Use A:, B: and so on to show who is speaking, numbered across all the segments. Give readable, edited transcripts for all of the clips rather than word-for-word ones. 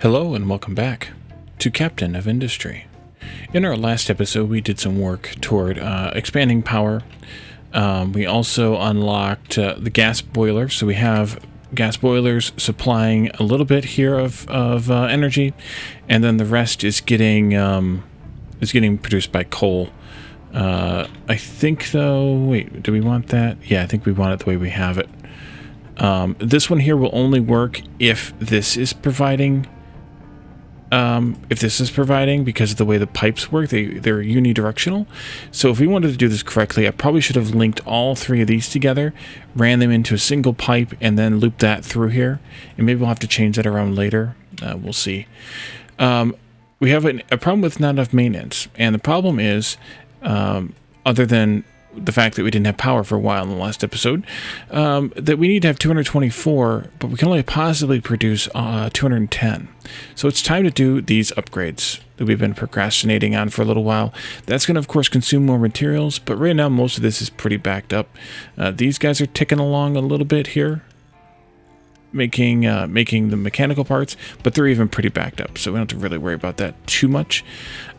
A: Hello and welcome back to Captain of Industry. In our last episode, we did some work toward expanding power. We also unlocked the gas boiler, so we have gas boilers supplying a little bit here of energy, and then the rest is getting produced by coal. I think though, wait, do we want that? Yeah, I think we want it the way we have it. This one here will only work if this is providing. Because of the way the pipes work, they're unidirectional. So if we wanted to do this correctly, I probably should have linked all three of these together, ran them into a single pipe, and then looped that through here. And maybe we'll have to change that around later. We'll see. We have a problem with not enough maintenance. And the problem is, other than the fact that we didn't have power for a while in the last episode, that we need to have 224, but we can only possibly produce 210. So it's time to do these upgrades that we've been procrastinating on for a little while. That's going to, of course, consume more materials, but right now most of this is pretty backed up. These guys are ticking along a little bit here, making the mechanical parts, but they're even pretty backed up, so we don't have to really worry about that too much.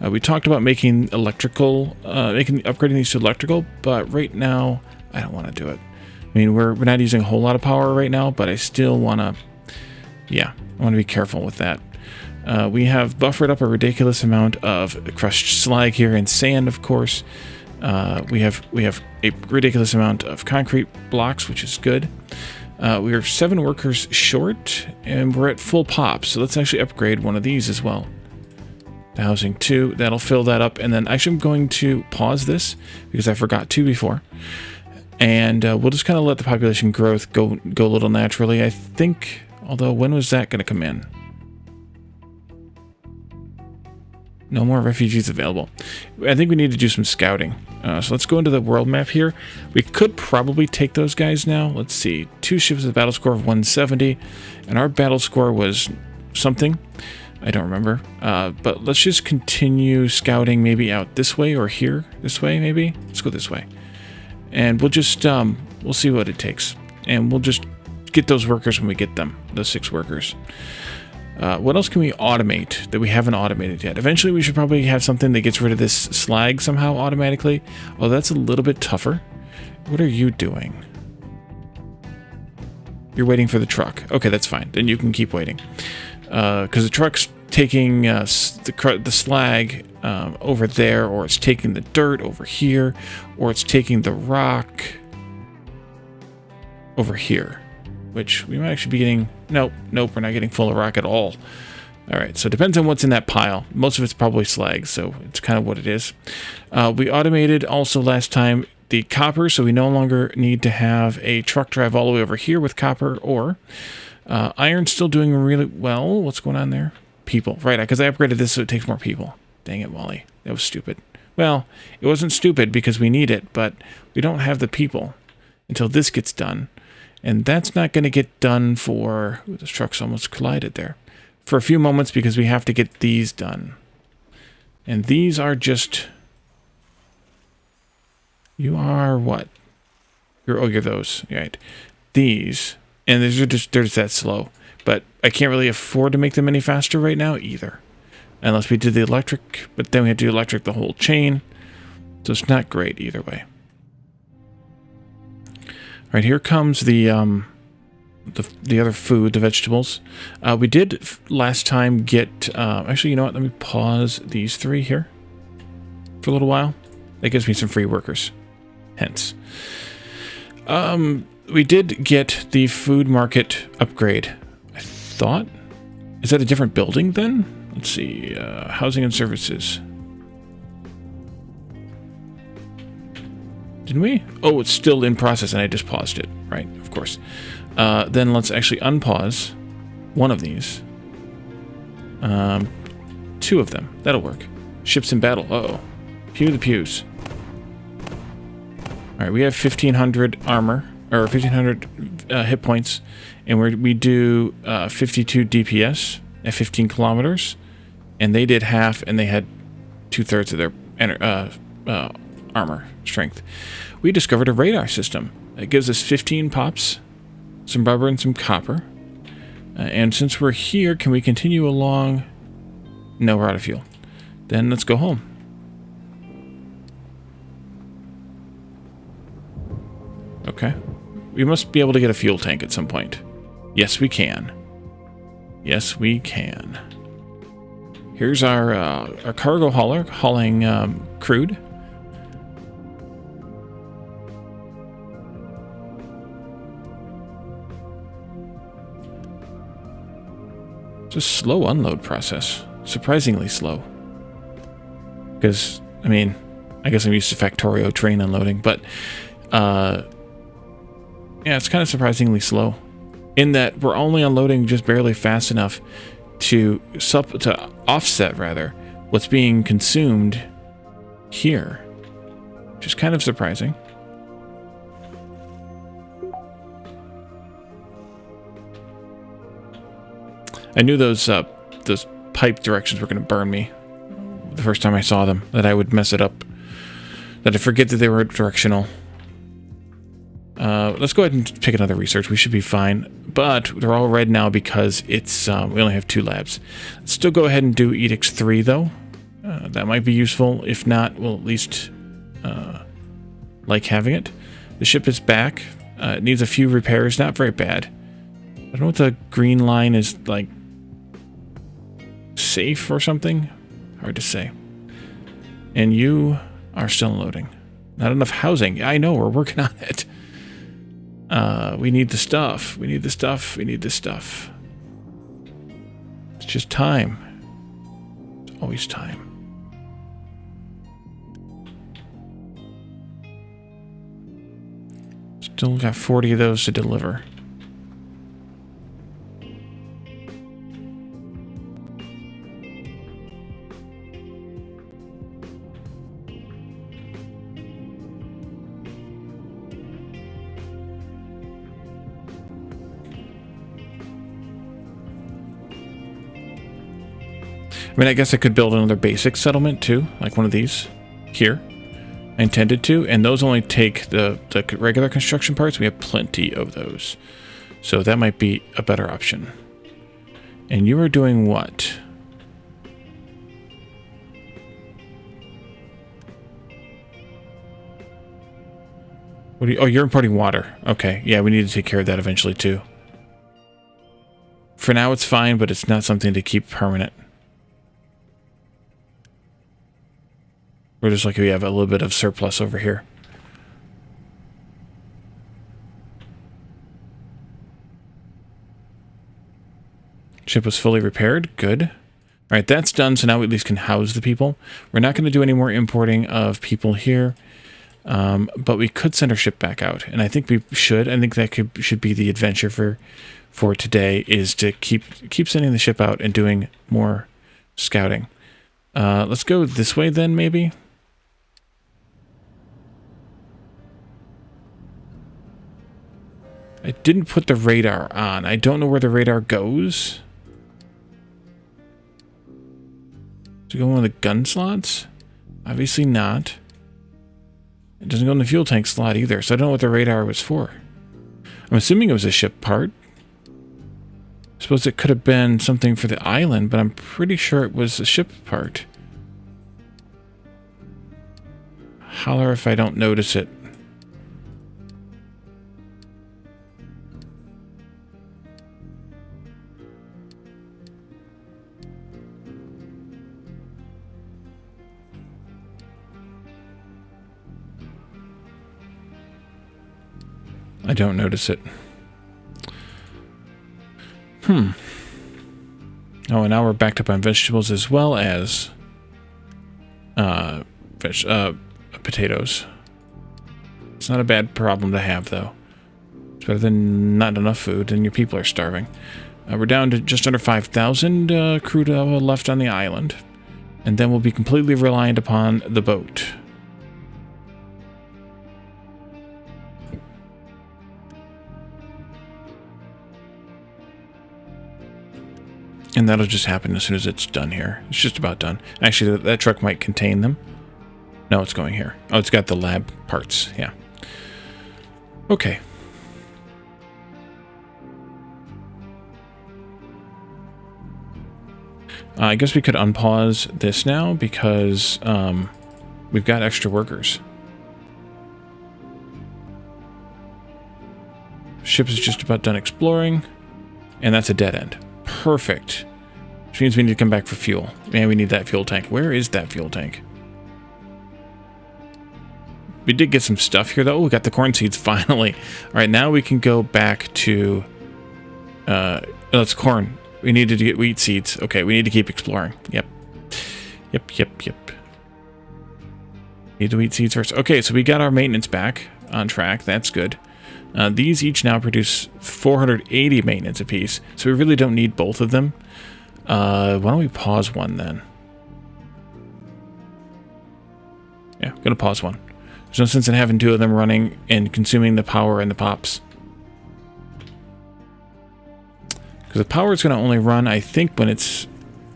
A: We talked about making upgrading these to electrical, but right now I don't want to do it. I mean, we're not using a whole lot of power right now, but I still want to, I want to be careful with that. We have buffered up a ridiculous amount of crushed slag here and sand, of course. We have a ridiculous amount of concrete blocks, which is good. We are 7 workers short, and we're at full pop, so let's actually upgrade one of these as well. The housing 2, that'll fill that up, and then actually I'm going to pause this, because I forgot to before, and we'll just kind of let the population growth go a little naturally, I think, although when was that going to come in? No more refugees available. I think we need to do some scouting. So let's go into the world map here. We could probably take those guys now. Let's see. 2 ships with a battle score of 170. And our battle score was something. I don't remember. But let's just continue scouting maybe out this way or here. This way maybe. Let's go this way. And we'll just, we'll see what it takes. And we'll just get those workers when we get them. Those 6 workers. What else can we automate that we haven't automated yet? Eventually we should probably have something that gets rid of this slag somehow automatically. Oh, that's a little bit tougher. What are you doing? You're waiting for the truck. Okay, that's fine. Then you can keep waiting. Because the truck's taking the slag over there, or it's taking the dirt over here, or it's taking the rock over here. Which we might actually be getting... Nope, we're not getting full of rock at all. Alright, so it depends on what's in that pile. Most of it's probably slag, so it's kind of what it is. We automated also last time the copper, so we no longer need to have a truck drive all the way over here with copper ore. Iron's still doing really well. What's going on there? People. Right, because I upgraded this so it takes more people. Dang it, Wally. That was stupid. Well, it wasn't stupid because we need it, but we don't have the people until this gets done. And that's not going to get done for... Ooh, this truck's almost collided there. For a few moments because we have to get these done. And these are just... You are what? You're those. Right. These. And they're just that slow. But I can't really afford to make them any faster right now either. Unless we did the electric. But then we have to do electric the whole chain. So it's not great either way. Right, here comes the other food, the vegetables. We did last time get... actually, you know what? Let me pause these 3 here for a little while. That gives me some free workers. Hence. We did get the food market upgrade, I thought. Is that a different building then? Let's see. Housing and services. Didn't we? Oh, it's still in process, and I just paused it. Right, of course. Then let's actually unpause one of these. 2 of them. That'll work. Ships in battle. Uh-oh. Pew the pews. Alright, we have 1,500 armor, or 1,500 hit points, and we do 52 DPS at 15 kilometers, and they did half, and they had 2/3 of their armor strength. We discovered a radar system. It gives us 15 pops, some rubber, and some copper. And since we're here, can we continue along? No, we're out of fuel. Then let's go home. Okay. We must be able to get a fuel tank at some point. Yes, we can. Yes, we can. Here's our cargo hauler hauling crude. It's a slow unload process. Surprisingly slow. Because, I mean, I guess I'm used to Factorio train unloading, but yeah, it's kind of surprisingly slow. In that we're only unloading just barely fast enough to offset, rather, what's being consumed here. Which is kind of surprising. I knew those pipe directions were going to burn me the first time I saw them, that I would mess it up, that I forget that they were directional. Let's go ahead and pick another research. We should be fine, but they're all red now because it's we only have 2 labs. Let's still go ahead and do Edicts 3 though. That might be useful. If not, we'll at least like having it. The ship is back. It needs a few repairs, not very bad. I don't know what the green line is like. Safe or something? Hard to say. And you are still loading. Not enough housing. I know, we're working on it. We need the stuff. We need the stuff. We need the stuff. It's just time. It's always time. Still got 40 of those to deliver. I mean, I guess I could build another basic settlement too, like one of these here. I intended to, and those only take the regular construction parts. We have plenty of those. So that might be a better option. And you are doing what? What are you, oh, you're importing water. Okay, yeah, we need to take care of that eventually too. For now it's fine, but it's not something to keep permanent. We're just lucky we have a little bit of surplus over here. Ship was fully repaired. Good. All right, that's done, so now we at least can house the people. We're not going to do any more importing of people here, but we could send our ship back out, and I think we should. I think that should be the adventure for today, is to keep sending the ship out and doing more scouting. Let's go this way then, maybe. I didn't put the radar on. I don't know where the radar goes. Does it go in one of the gun slots? Obviously not. It doesn't go in the fuel tank slot either, so I don't know what the radar was for. I'm assuming it was a ship part. I suppose it could have been something for the island, but I'm pretty sure it was a ship part. Holler if I don't notice it. I don't notice it. Oh, and now we're backed up on vegetables as well as potatoes. It's not a bad problem to have, though. It's better than not enough food and your people are starving. We're down to just under 5,000 crude oil left on the island, and then we'll be completely reliant upon the boat. And that'll just happen as soon as it's done here. It's just about done. Actually, that truck might contain them. No, it's going here. Oh, it's got the lab parts. Yeah. Okay. I guess we could unpause this now because we've got extra workers. Ship is just about done exploring, and that's a dead end. Perfect. Which means we need to come back for fuel. Man, we need that fuel tank. Where is that fuel tank? We did get some stuff here, though. Oh, we got the corn seeds finally. All right, now we can go back to... it's corn. We needed to get wheat seeds. Okay, we need to keep exploring. Yep. Yep. Need the wheat seeds first. Okay, so we got our maintenance back on track. That's good. These each now produce 480 maintenance apiece, so we really don't need both of them. Why don't we pause one then? Yeah, gonna pause one. There's no sense in having two of them running and consuming the power and the pops. Because the power is going to only run, I think, when it's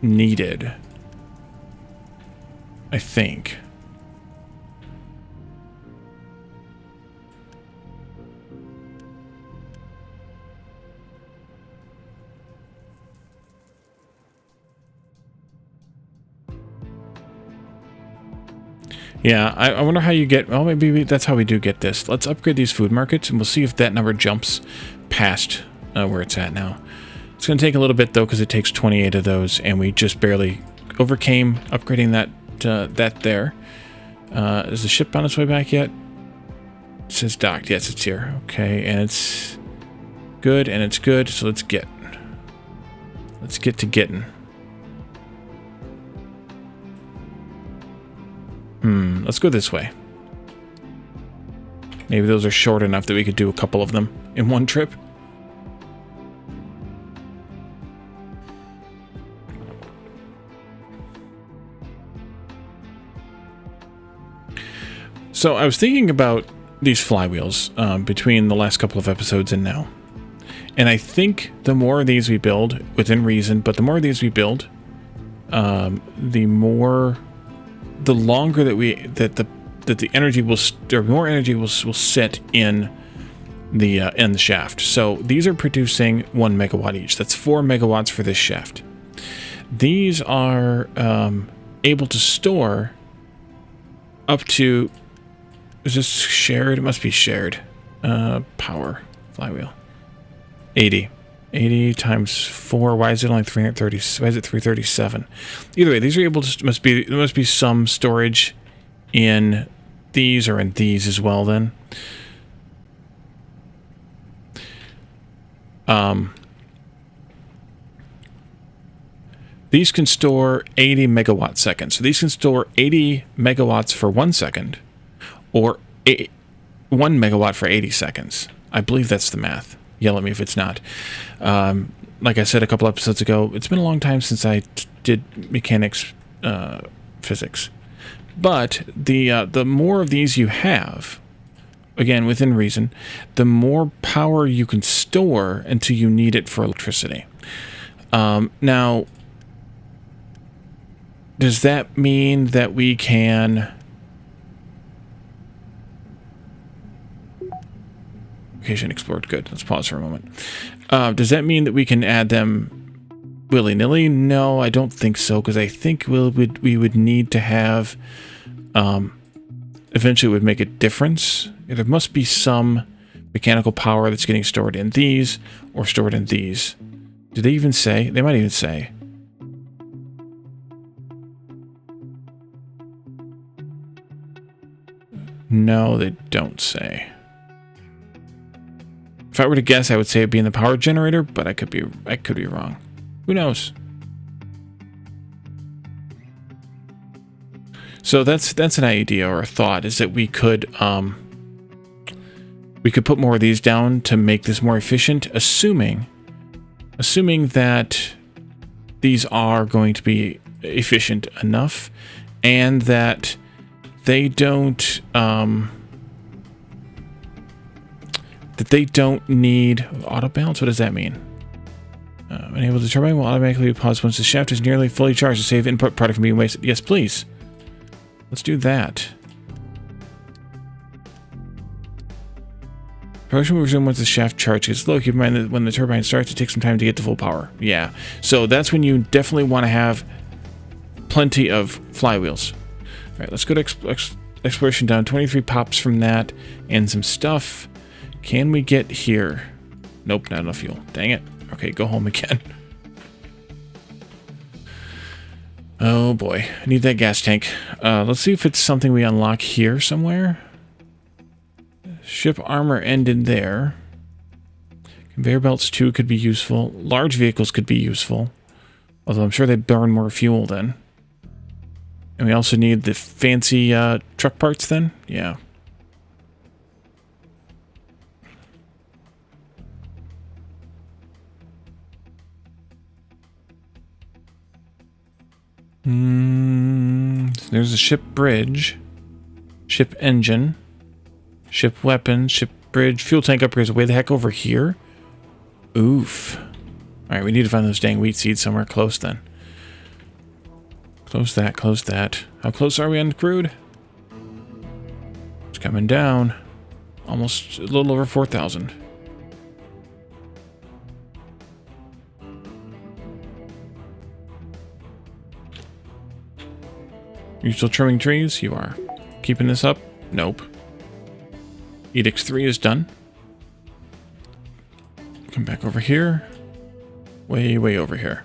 A: needed. I think. Yeah, I wonder how you get... Well, maybe that's how we do get this. Let's upgrade these food markets, and we'll see if that number jumps past where it's at now. It's going to take a little bit, though, because it takes 28 of those, and we just barely overcame upgrading that there. Is the ship on its way back yet? It says docked. Yes, it's here. Okay, and it's good, and it's good, so let's get. Let's get to getting. Let's go this way. Maybe those are short enough that we could do a couple of them in one trip. So I was thinking about these flywheels between the last couple of episodes and now. And I think the more of these we build, within reason, but the more of these we build, the longer that the energy will, or more energy will sit in the shaft. So these are producing 1 megawatt each. That's 4 megawatts for this shaft. These are able to store up to. Is this shared? It must be shared. Power flywheel. 80 times 4. Why is it only 330? Why is it 337? Either way, these are able to. There must be some storage in these or in these as well. Then. These can store 80 megawatt seconds. So these can store 80 megawatts for 1 second, or 1 megawatt for 80 seconds. I believe that's the math. Yell at me if it's not. Like I said a couple episodes ago, it's been a long time since I did mechanics physics. But the more of these you have, again, within reason, the more power you can store until you need it for electricity. Now, does that mean that we can... Location explored. Good. Let's pause for a moment. Does that mean that we can add them willy-nilly? No, I don't think so, because I think we would need to have... eventually it would make a difference. There must be some mechanical power that's getting stored in these or stored in these. Do they even say? They might even say. No, they don't say. If I were to guess, I would say it'd be in the power generator, but I could be wrong. Who knows? So that's an idea or a thought, is that we could put more of these down to make this more efficient, assuming that these are going to be efficient enough, and that they don't need auto balance. What does that mean? Enable the turbine will automatically pause once the shaft is nearly fully charged to save input product from being wasted. Yes, please. Let's do that. Production will resume once the shaft charges. Look, keep in mind that when the turbine starts, it takes some time to get to full power. Yeah, so that's when you definitely want to have plenty of flywheels. All right, let's go to exploration down. 23 pops from that and some stuff. Can we get here? Nope, not enough fuel. Dang it. Okay, go home again. Oh boy, I need that gas tank. Let's see if it's something we unlock here somewhere. Ship armor ended there. Conveyor belts too could be useful. Large vehicles could be useful. Although I'm sure they burn more fuel then. And we also need the fancy truck parts then? Yeah. There's a ship bridge. Ship engine. Ship weapons, ship bridge, fuel tank upgrades way the heck over here. Oof. Alright, we need to find those dang wheat seeds somewhere close then. Close that, close that. How close are we on crude? It's coming down. Almost a little over 4,000. You still trimming trees? You are. Keeping this up? Nope. Edict 3 is done. Come back over here. Way, way over here.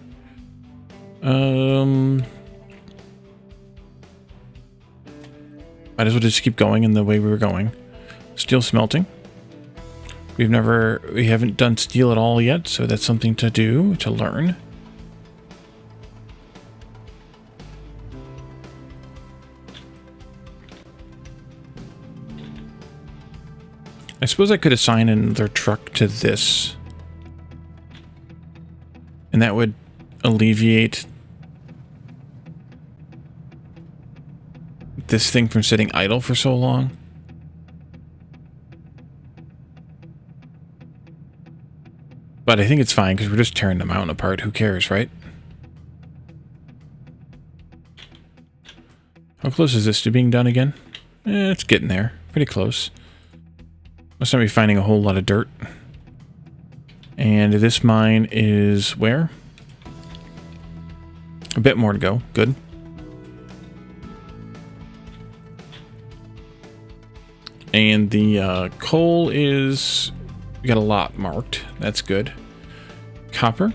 A: Might as well just keep going in the way we were going. Steel smelting. We haven't done steel at all yet, so that's something to do, to learn. I suppose I could assign another truck to this. And that would alleviate this thing from sitting idle for so long. But I think it's fine because we're just tearing the mountain apart. Who cares, right? How close is this to being done again? It's getting there. Pretty close. Must not be finding a whole lot of dirt. And this mine is where? A bit more to go. Good. And the coal is... We got a lot marked. That's good. Copper.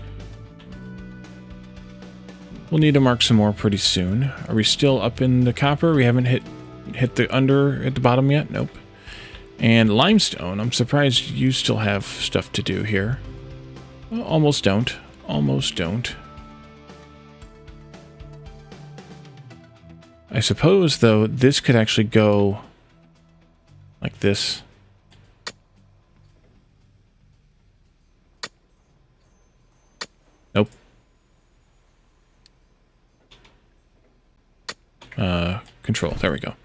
A: We'll need to mark some more pretty soon. Are we still up in the copper? We haven't hit the under at the bottom yet? Nope. And limestone, I'm surprised you still have stuff to do here. Well, almost don't. Almost don't. I suppose, though, this could actually go like this. Nope. Control. There we go.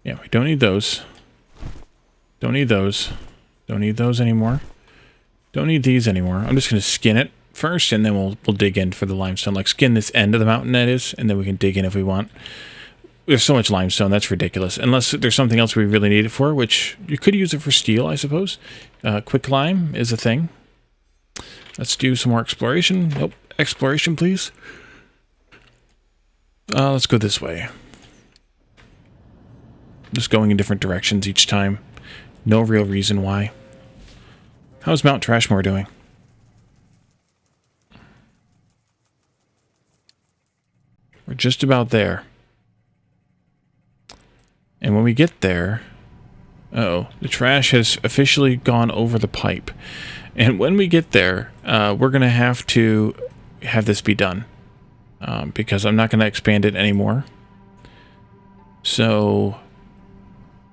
A: Yeah, we don't need those. Don't need those. Don't need those anymore. Don't need these anymore. I'm just going to skin it first, and then we'll dig in for the limestone. Like, skin this end of the mountain, that is, and then we can dig in if we want. There's so much limestone, that's ridiculous. Unless there's something else we really need it for, which you could use it for steel, I suppose. Quick lime is a thing. Let's do some more exploration. Nope. Exploration, please. Let's go this way. Just going in different directions each time. No real reason why. How's Mount Trashmore doing? We're just about there. And when we get there... Uh-oh. The trash has officially gone over the pipe. And when we get there, we're going to have this be done. Because I'm not going to expand it anymore. So...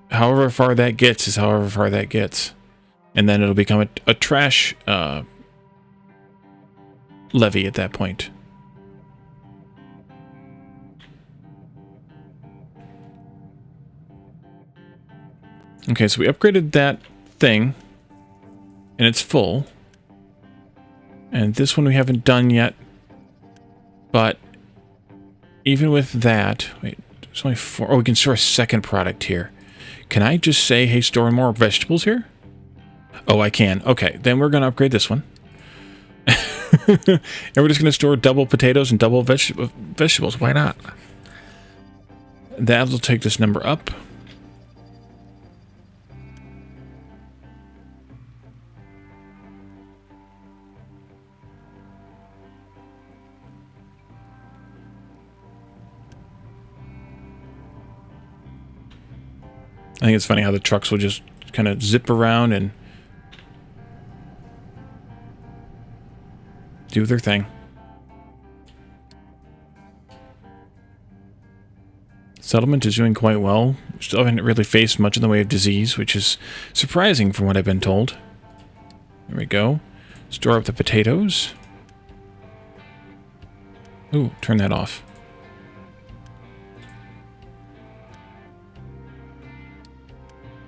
A: however far that gets is however far that gets. And then it'll become a trash levy at that point. Okay, so we upgraded that thing. And it's full. And this one we haven't done yet. But even with that... Wait, there's only 4... Oh, we can store a second product here. Can I just say, hey, store more vegetables here? Oh, I can. Okay, then we're going to upgrade this one. And we're just going to store double potatoes and double vegetables. Why not? That'll take this number up. I think it's funny how the trucks will just kind of zip around and do their thing. Settlement is doing quite well. We still haven't really faced much in the way of disease, which is surprising from what I've been told. There we go. Store up the potatoes. Ooh, turn that off.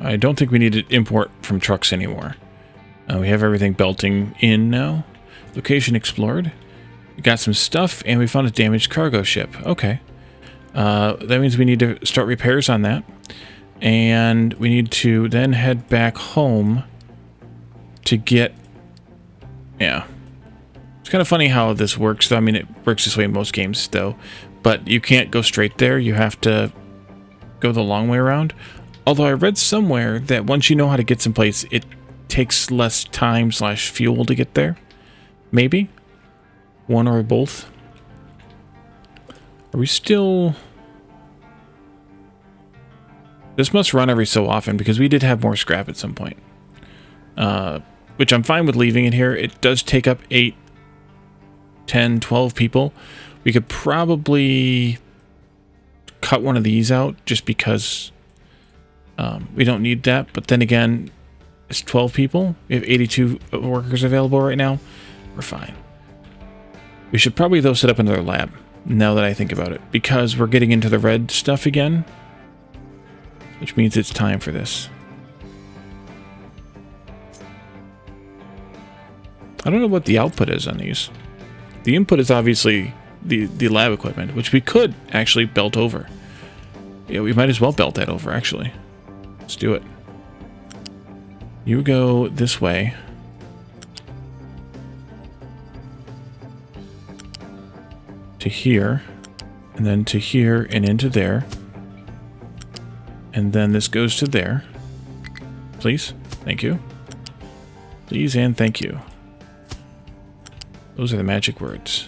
A: I don't think we need to import from trucks anymore. We have everything belting in now. Location explored. We got some stuff, and we found a damaged cargo ship. Okay. That means we need to start repairs on that. And we need to then head back home to get... Yeah. It's kind of funny how this works, though. I mean, it works this way in most games, though. But you can't go straight there. You have to go the long way around. Although I read somewhere that once you know how to get someplace, it takes less time / fuel to get there. Maybe? One or both? Are we still... This must run every so often, because we did have more scrap at some point. Which I'm fine with leaving it here. It does take up 8, 10, 12 people. We could probably cut one of these out, just because... we don't need that, but then again, it's 12 people. We have 82 workers available right now. We're fine. We should probably, though, set up another lab, now that I think about it, because we're getting into the red stuff again, which means it's time for this. I don't know what the output is on these. The input is obviously the lab equipment, which we could actually belt over. Yeah, we might as well belt that over, actually. Let's do it. You go this way. To here. And then to here and into there. And then this goes to there. Please. Thank you. Please and thank you. Those are the magic words.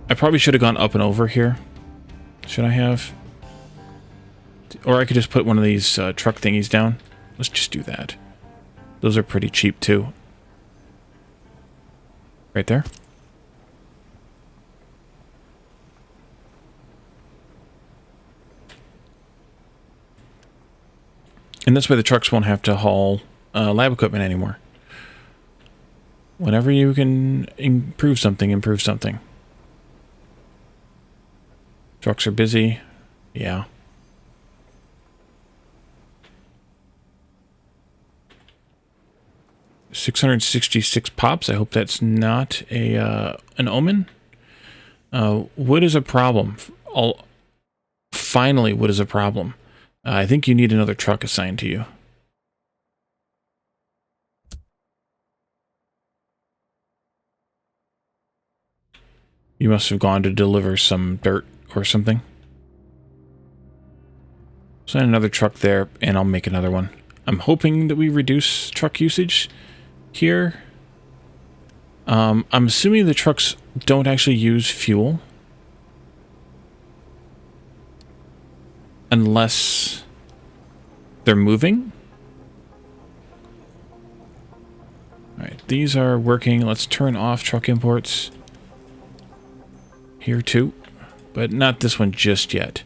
A: I probably should have gone up and over here. Should I have? Or I could just put one of these truck thingies down. Let's just do that. Those are pretty cheap too. Right there. And this way the trucks won't have to haul lab equipment anymore. Whenever you can improve something, improve something. Trucks are busy. Yeah. $666 pops. I hope that's not a an omen. Wood is a problem. Finally, wood is a problem. I think you need another truck assigned to you. You must have gone to deliver some dirt or something. Send another truck there, and I'll make another one. I'm hoping that we reduce truck usage here. I'm assuming the trucks don't actually use fuel. Unless they're moving. Alright, these are working. Let's turn off truck imports. Here too. But not this one just yet.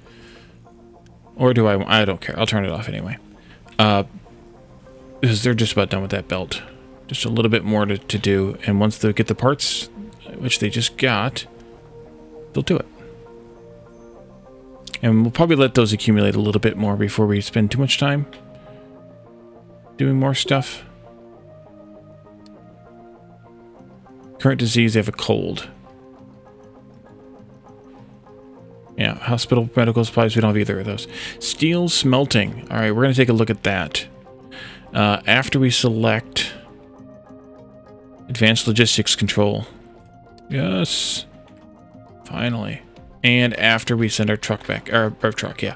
A: Or do I don't care. I'll turn it off anyway. Because they're just about done with that belt. Just a little bit more to do. And once they get the parts, which they just got, they'll do it. And we'll probably let those accumulate a little bit more before we spend too much time doing more stuff. Current disease, they have a cold. Yeah, hospital medical supplies, we don't have either of those. Steel smelting. All right, we're going to take a look at that. After we select advanced logistics control. Yes. Finally. And after we send our truck back, our truck, yeah.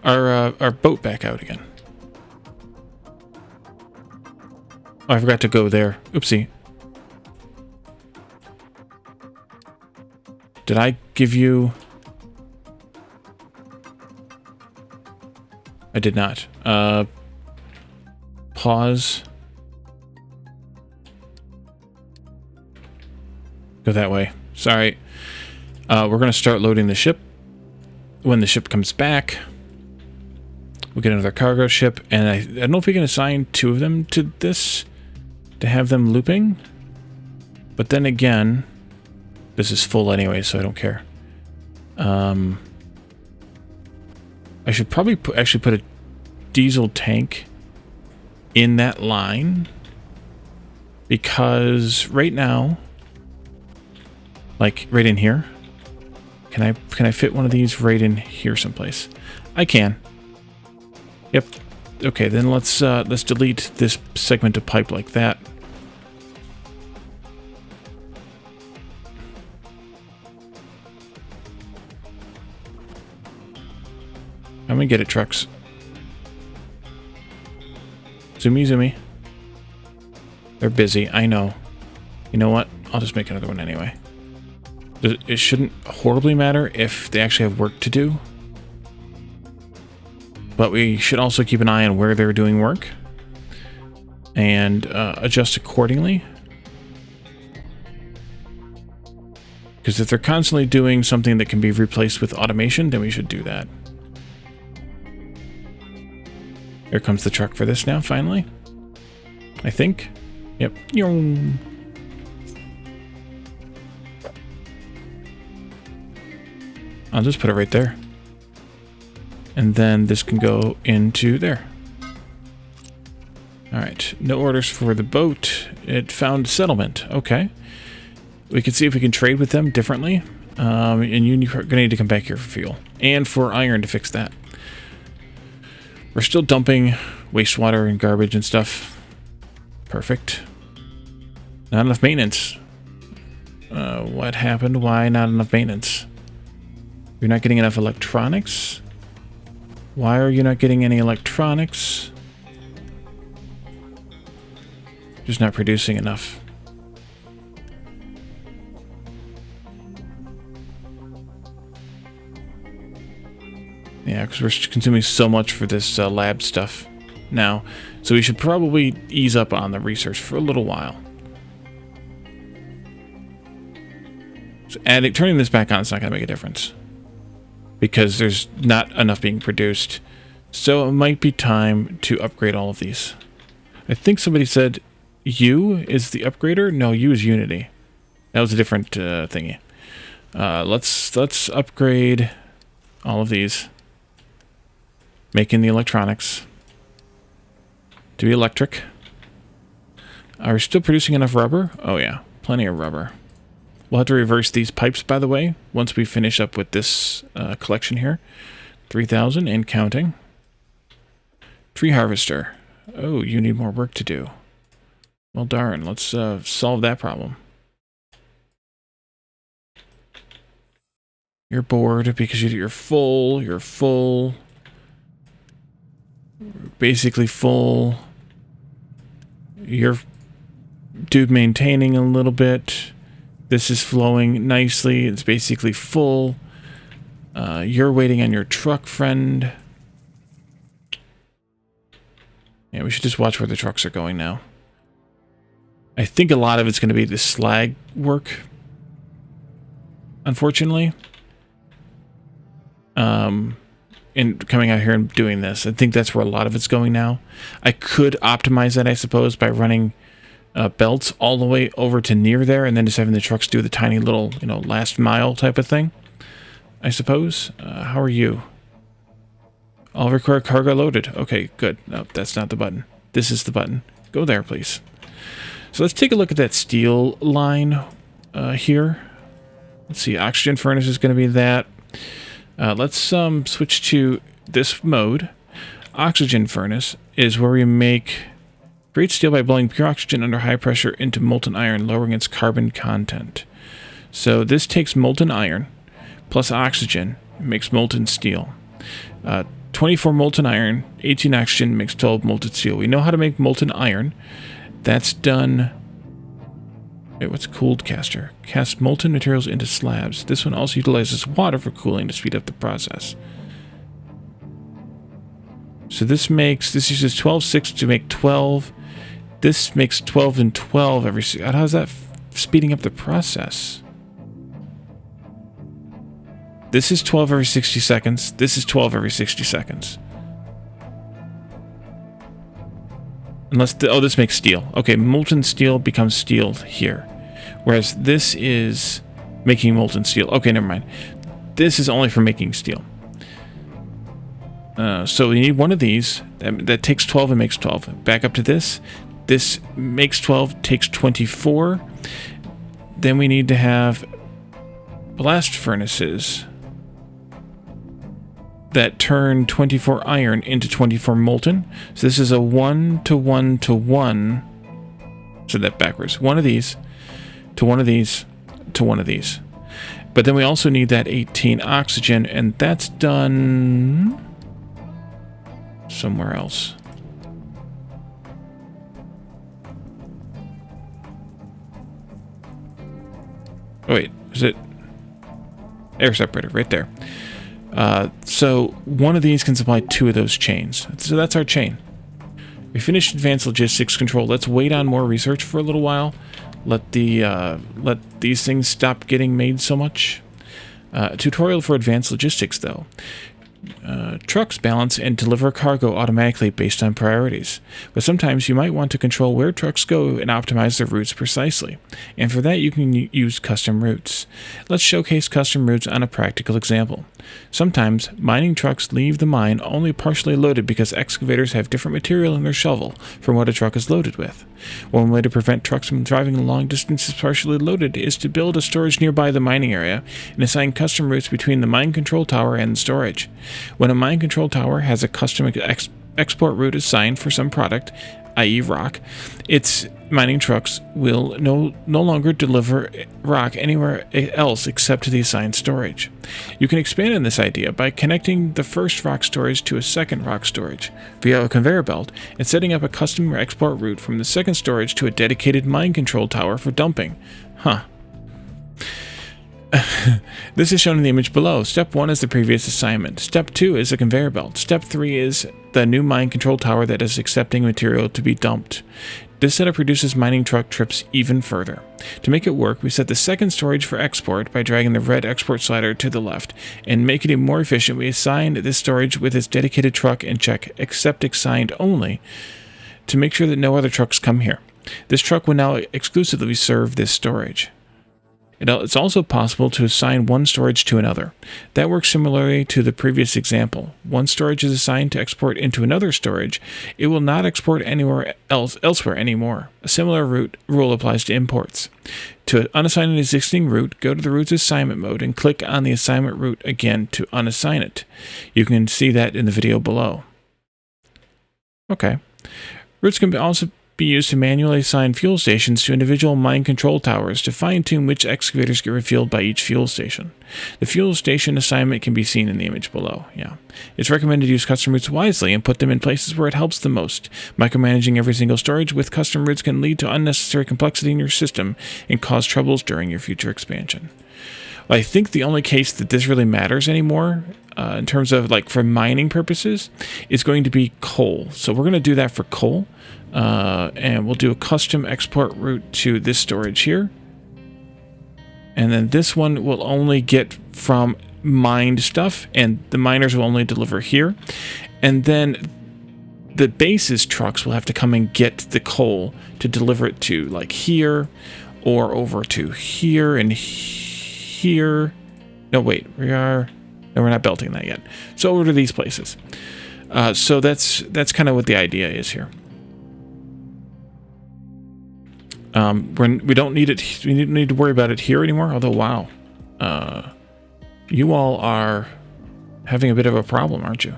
A: Our boat back out again. Oh, I forgot to go there. Oopsie. Did I give you... I did not. Pause. Go that way. Sorry. We're going to start loading the ship. When the ship comes back, we'll get another cargo ship. And I don't know if we can assign 2 of them to this to have them looping. But then again, this is full anyway, so I don't care. I should probably actually put a diesel tank in that line, because right now, like right in here, can I fit one of these right in here someplace? I can. Yep. Okay, then let's delete this segment of pipe like that. I'm gonna get it, trucks. Zoomy, zoomy. They're busy, I know. You know what? I'll just make another one anyway. It shouldn't horribly matter if they actually have work to do. But we should also keep an eye on where they're doing work. And adjust accordingly. Because if they're constantly doing something that can be replaced with automation, then we should do that. Here comes the truck for this now, finally. I think. Yep. I'll just put it right there. And then this can go into there. Alright, no orders for the boat. It found settlement. Okay. We can see if we can trade with them differently. And you're going to need to come back here for fuel. And for iron to fix that. We're still dumping wastewater and garbage and stuff. Perfect. Not enough maintenance. What happened? Why not enough maintenance? You're not getting enough electronics? Why are you not getting any electronics? Just not producing enough. Yeah, because we're consuming so much for this lab stuff now. So we should probably ease up on the research for a little while. So turning this back on is not going to make a difference. Because there's not enough being produced. So it might be time to upgrade all of these. I think somebody said U is the upgrader? No, U is Unity. That was a different thingy. Let's upgrade all of these. Making the electronics to be electric. Are we still producing enough rubber? Oh yeah, plenty of rubber. We'll have to reverse these pipes, by the way, once we finish up with this collection here. 3,000 and counting. Tree harvester. Oh, you need more work to do. Well, darn. Let's solve that problem. You're bored because you're full. You're full. Basically full. You're dude maintaining a little bit. This is flowing nicely. It's basically full. You're waiting on your truck, friend. Yeah, we should just watch where the trucks are going now. I think a lot of it's going to be the slag work. Unfortunately. And coming out here and doing this. I think that's where a lot of it's going now. I could optimize that, I suppose, by running belts all the way over to near there and then just having the trucks do the tiny little, you know, last mile type of thing, I suppose. How are you? All required cargo loaded. Okay, good. No, that's not the button. This is the button. Go there, please. So let's take a look at that steel line here. Let's see. Oxygen furnace is going to be that. Let's switch to this mode. Oxygen furnace is where we create steel by blowing pure oxygen under high pressure into molten iron, lowering its carbon content. So this takes molten iron plus oxygen, makes molten steel. 24 molten iron, 18 oxygen makes 12 molten steel. We know how to make molten iron. That's done. Wait, what's cooled caster? Cast molten materials into slabs. This one also utilizes water for cooling to speed up the process. So this uses 12/6 to make 12. This makes 12 and 12 every. How's that speeding up the process? This is 12 every 60 seconds. This is 12 every 60 seconds. Unless, this makes steel. Okay, molten steel becomes steel here. Whereas this is making molten steel. Okay, never mind. This is only for making steel. So we need one of these. That takes 12 and makes 12. Back up to this. This makes 12, takes 24. Then we need to have blast furnaces that turn 24 iron into 24 molten. So this is a 1 to 1 to 1. So that backwards. One of these to one of these to one of these. But then we also need that 18 oxygen, and that's done somewhere else. Oh wait, is it air separator right there? So one of these can supply 2 of those chains. So that's our chain. We finished advanced logistics control. Let's wait on more research for a little while. Let these things stop getting made so much. Tutorial for advanced logistics though. Trucks balance and deliver cargo automatically based on priorities, but sometimes you might want to control where trucks go and optimize their routes precisely, and for that you can use custom routes. Let's showcase custom routes on a practical example. Sometimes mining trucks leave the mine only partially loaded because excavators have different material in their shovel from what a truck is loaded with. One way to prevent trucks from driving long distances partially loaded is to build a storage nearby the mining area and assign custom routes between the mine control tower and storage. When a mine control tower has a custom export route assigned for some product, i.e. rock, its mining trucks will no longer deliver rock anywhere else except to the assigned storage. You can expand on this idea by connecting the first rock storage to a second rock storage via a conveyor belt and setting up a custom export route from the second storage to a dedicated mine control tower for dumping. This is shown in the image below. Step 1 is the previous assignment. Step 2 is a conveyor belt. Step 3 is the new mine control tower that is accepting material to be dumped. This setup reduces mining truck trips even further. To make it work, we set the second storage for export by dragging the red export slider to the left, and making it more efficient, we assign this storage with its dedicated truck and check accept assigned only to make sure that no other trucks come here. This truck will now exclusively serve this storage. It's also possible to assign one storage to another. That works similarly to the previous example. One storage is assigned to export into another storage. It will not export elsewhere anymore. A similar rule applies to imports. To unassign an existing route, go to the route's assignment mode and click on the assignment route again to unassign it. You can see that in the video below. Okay. Routes can also be used to manually assign fuel stations to individual mine control towers to fine-tune which excavators get refueled by each fuel station. The fuel station assignment can be seen in the image below. It's recommended to use custom routes wisely and put them in places where it helps the most. Micromanaging every single storage with custom routes can lead to unnecessary complexity in your system and cause troubles during your future expansion. I think the only case that this really matters anymore, in terms of for mining purposes, is going to be coal. So we're going to do that for coal. And we'll do a custom export route to this storage here. And then this one will only get from mined stuff, and the miners will only deliver here. And then the base's trucks will have to come and get the coal to deliver it to here, or over to here and here. No, wait, we're not belting that yet. So over to these places. So that's kind of what the idea is here. We don't need it. We need to worry about it here anymore. Although, wow, you all are having a bit of a problem, aren't you?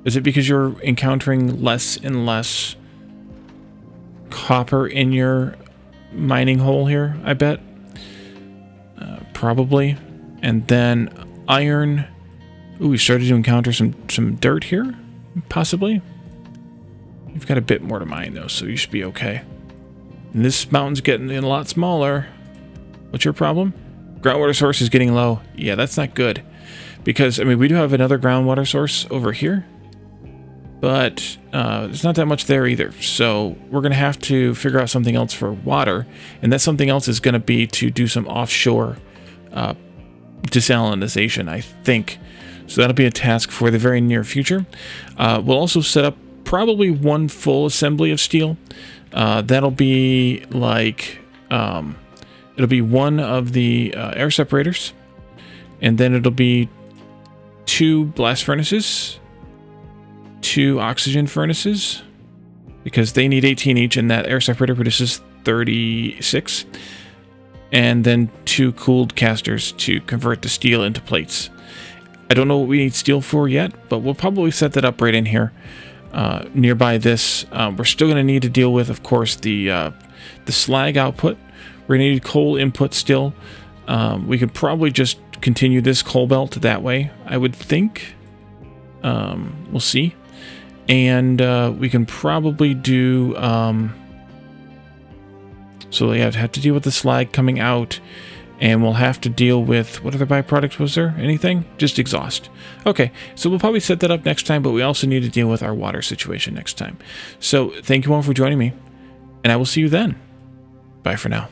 A: Is it because you're encountering less and less copper in your mining hole here, I bet? Probably. And then iron. Ooh, we started to encounter some dirt here, possibly. You've got a bit more to mine, though, so you should be okay. And this mountain's getting a lot smaller. What's your problem? Groundwater source is getting low. Yeah, that's not good. Because, I mean, we do have another groundwater source over here. But there's not that much there either. So we're going to have to figure out something else for water. And that something else is going to be to do some offshore desalinization, I think. So that'll be a task for the very near future. We'll also set up probably one full assembly of steel. That'll be like... it'll be one of the air separators. And then it'll be 2 blast furnaces. 2 oxygen furnaces, because they need 18 each, and that air separator produces 36. And then 2 cooled casters to convert the steel into plates. I don't know what we need steel for yet, but we'll probably set that up right in here, nearby this. We're still going to need to deal with, of course, the slag output. We're going to need coal input still. We could probably just continue this coal belt that way, I would think. We'll see. And we can probably do... so we have to deal with the slag coming out. And we'll have to deal with... What other byproducts was there? Anything? Just exhaust. Okay, so we'll probably set that up next time. But we also need to deal with our water situation next time. So thank you all for joining me. And I will see you then. Bye for now.